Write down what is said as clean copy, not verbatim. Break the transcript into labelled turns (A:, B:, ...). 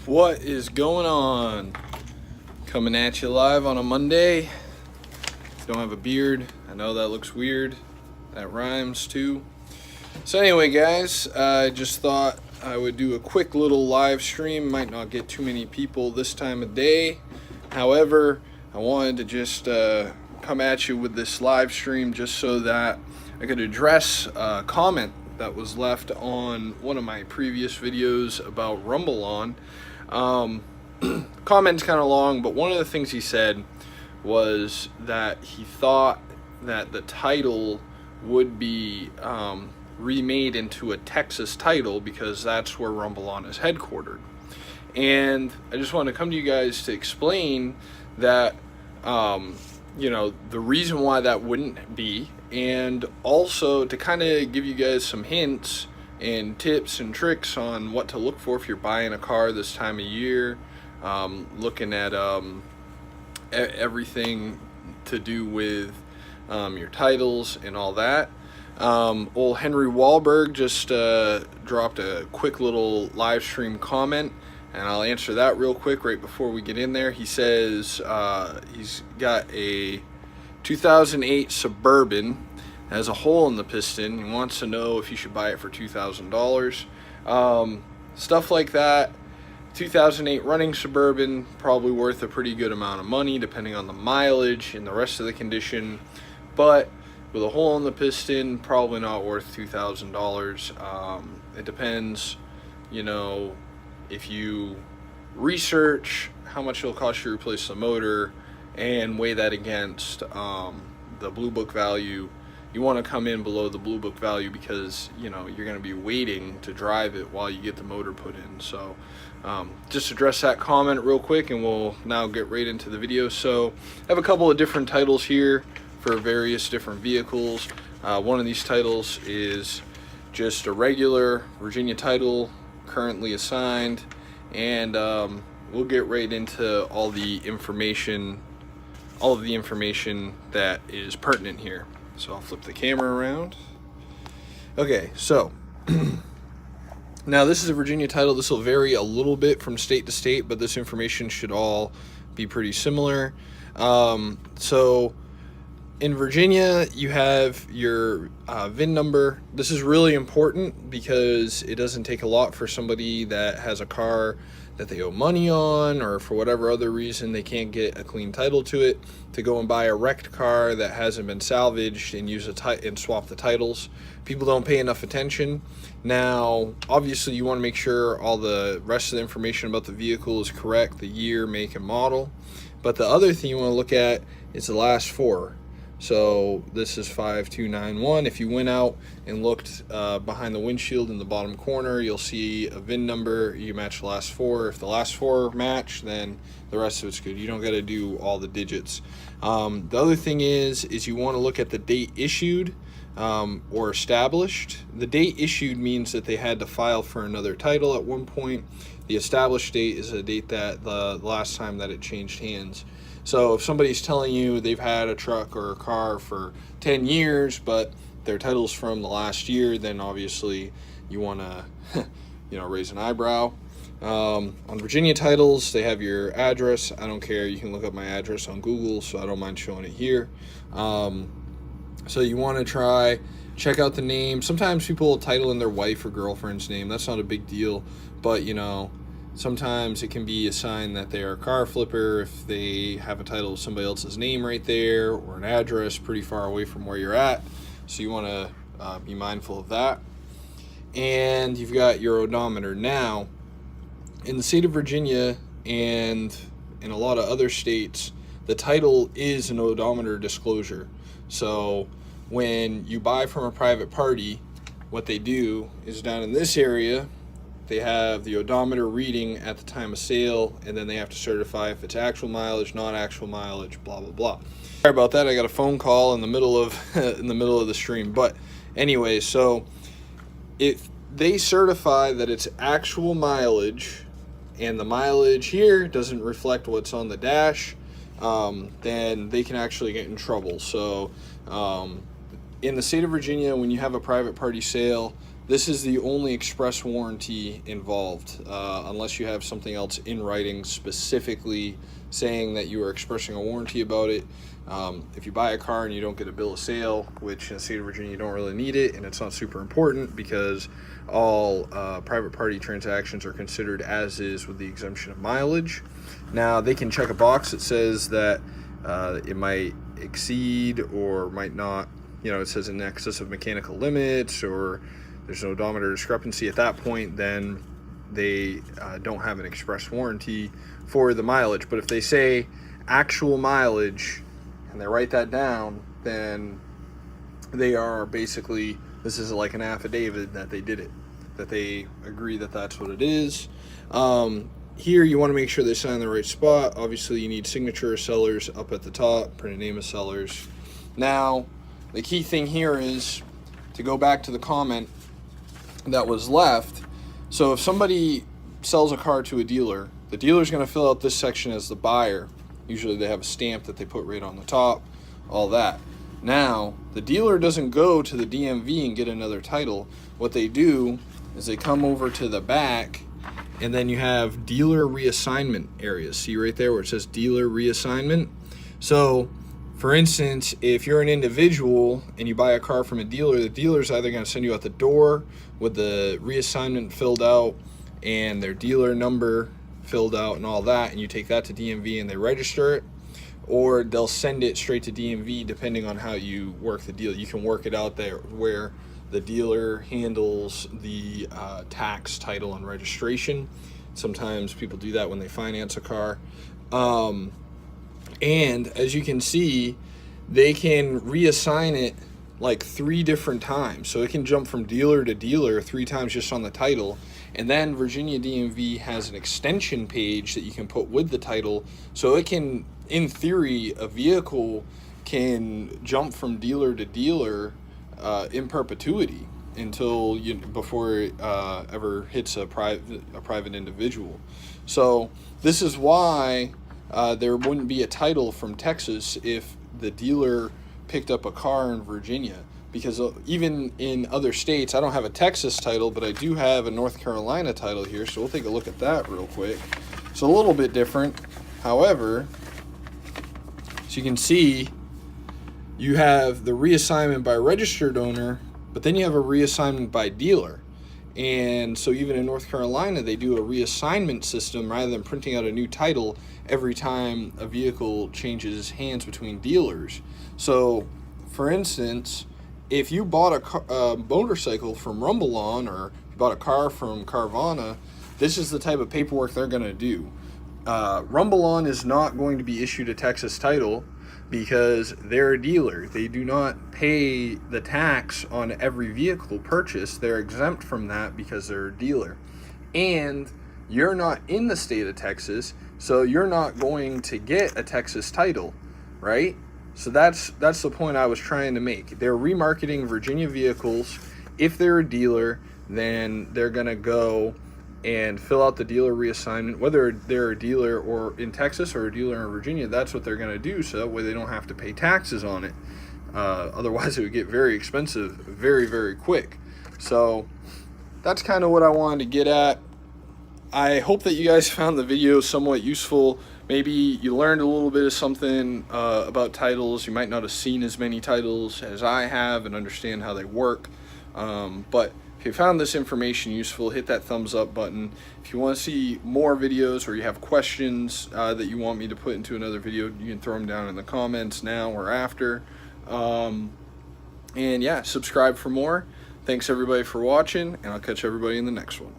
A: What is going on? Coming at you live on a Monday. Don't have a beard. I know that looks weird. That rhymes too. So anyway, guys, I just thought I would do a quick little live stream. Might not get too many people this time of day. However, I wanted to just come at you with this live stream just so that I could address a comment that was left on one of my previous videos about Rumble On. Comment's kind of long, but one of the things he said was that he thought that the title would be remade into a Texas title because that's where Rumble On is headquartered. And I just want to come to you guys to explain that, the reason why that wouldn't be, and also to kind of give you guys some hints and tips and tricks on what to look for if you're buying a car this time of year, looking at everything to do with your titles and all that. Old Henry Wahlberg just dropped a quick little live stream comment, and I'll answer that real quick right before we get in there. He says he's got a 2008 Suburban, has a hole in the piston. He wants to know if you should buy it for $2,000. Stuff like that. 2008 running Suburban, probably worth a pretty good amount of money depending on the mileage and the rest of the condition. But with a hole in the piston, probably not worth $2,000. It depends, if you research how much it'll cost you to replace the motor and weigh that against the Blue Book value. You want to come in below the Blue Book value because you're going to be waiting to drive it while you get the motor put in. So just address that comment real quick and we'll now get right into the video. So I have a couple of different titles here for various different vehicles. One of these titles is just a regular Virginia title currently assigned, and we'll get right into all of the information that is pertinent here. So I'll flip the camera around. Okay, so now this is a Virginia title. This will vary a little bit from state to state, but this information should all be pretty similar. So in Virginia, you have your VIN number. This is really important because it doesn't take a lot for somebody that has a car that they owe money on, or for whatever other reason they can't get a clean title to it, to go and buy a wrecked car that hasn't been salvaged and use and swap the titles. People don't pay enough attention. Now, obviously, you want to make sure all the rest of the information about the vehicle is correct, the year, make, and model. But the other thing you want to look at is the last four. So this is 5291. If you went out and looked behind the windshield in the bottom corner, you'll see a VIN number. You match the last four. If the last four match, then the rest of it's good. You don't got to do all the digits. The other thing is you want to look at the date issued or established. The date issued means that they had to file for another title at one point. The established date is a date that the last time that it changed hands. So if somebody's telling you they've had a truck or a car for 10 years, but their title's from the last year, then obviously you want to, raise an eyebrow. On Virginia titles, they have your address. I don't care. You can look up my address on Google, so I don't mind showing it here. So you want to check out the name. Sometimes people will title in their wife or girlfriend's name. That's not a big deal, but sometimes it can be a sign that they are a car flipper if they have a title of somebody else's name right there, or an address pretty far away from where you're at. So you want to be mindful of that. And you've got your odometer. Now, in the state of Virginia and in a lot of other states, the title is an odometer disclosure. So when you buy from a private party, what they do is down in this area, they have the odometer reading at the time of sale, and then they have to certify if it's actual mileage, not actual mileage, blah blah blah. Sorry about that. I got a phone call in the middle of the stream. But anyway, so if they certify that it's actual mileage, and the mileage here doesn't reflect what's on the dash, then they can actually get in trouble. So in the state of Virginia, when you have a private party sale, this is the only express warranty involved, unless you have something else in writing specifically saying that you are expressing a warranty about it. If you buy a car and you don't get a bill of sale, which in the state of Virginia you don't really need it, and it's not super important because all private party transactions are considered as is with the exemption of mileage. Now they can check a box that says that it might exceed or might not, it says in excess of mechanical limits, or there's an odometer discrepancy. At that point, then they don't have an express warranty for the mileage. But if they say actual mileage and they write that down, then they are basically, this is like an affidavit that they did it, that they agree that that's what it is. Here you want to make sure they sign in the right spot. Obviously you need signature of sellers up at the top, printed name of sellers. Now the key thing here is to go back to the comment that was left. So if somebody sells a car to a dealer, the dealer's going to fill out this section as the buyer. Usually they have a stamp that they put right on the top, all that. Now the dealer doesn't go to the DMV and get another title. What they do is they come over to the back, and then you have dealer reassignment areas. See right there where it says dealer reassignment? So for instance, if you're an individual and you buy a car from a dealer, the dealer's either going to send you out the door with the reassignment filled out and their dealer number filled out and all that, and you take that to DMV and they register it, or they'll send it straight to DMV depending on how you work the deal. You can work it out there where the dealer handles the tax, title, and registration. Sometimes people do that when they finance a car. And as you can see, they can reassign it like 3 different times. So it can jump from dealer to dealer 3 times just on the title. And then Virginia DMV has an extension page that you can put with the title. So it can, in theory, a vehicle can jump from dealer to dealer in perpetuity until before it ever hits a private individual. So this is why there wouldn't be a title from Texas if the dealer picked up a car in Virginia, because even in other states, I don't have a Texas title, but I do have a North Carolina title here, so we'll take a look at that real quick. It's a little bit different. However, as you can see, you have the reassignment by registered owner, but then you have a reassignment by dealer. And so even in North Carolina, they do a reassignment system rather than printing out a new title every time a vehicle changes hands between dealers. So for instance, if you bought a motorcycle from RumbleOn, or you bought a car from Carvana, this is the type of paperwork they're going to do. RumbleOn is not going to be issued a Texas title because they're a dealer. They do not pay the tax on every vehicle purchased. They're exempt from that because they're a dealer. And you're not in the state of Texas, so you're not going to get a Texas title, right? So that's the point I was trying to make. They're remarketing Virginia vehicles. If they're a dealer, then they're going to go and fill out the dealer reassignment, whether they're a dealer or in Texas or a dealer in Virginia. That's what they're going to do, so that way they don't have to pay taxes on it. Otherwise it would get very expensive very, very quick. So that's kind of what I wanted to get at. I hope that you guys found the video somewhat useful. Maybe you learned a little bit of something about titles. You might not have seen as many titles as I have and understand how they work, but if you found this information useful, hit that thumbs up button. If you want to see more videos, or you have questions that you want me to put into another video, you can throw them down in the comments now or after. And yeah, subscribe for more. Thanks everybody for watching, and I'll catch everybody in the next one.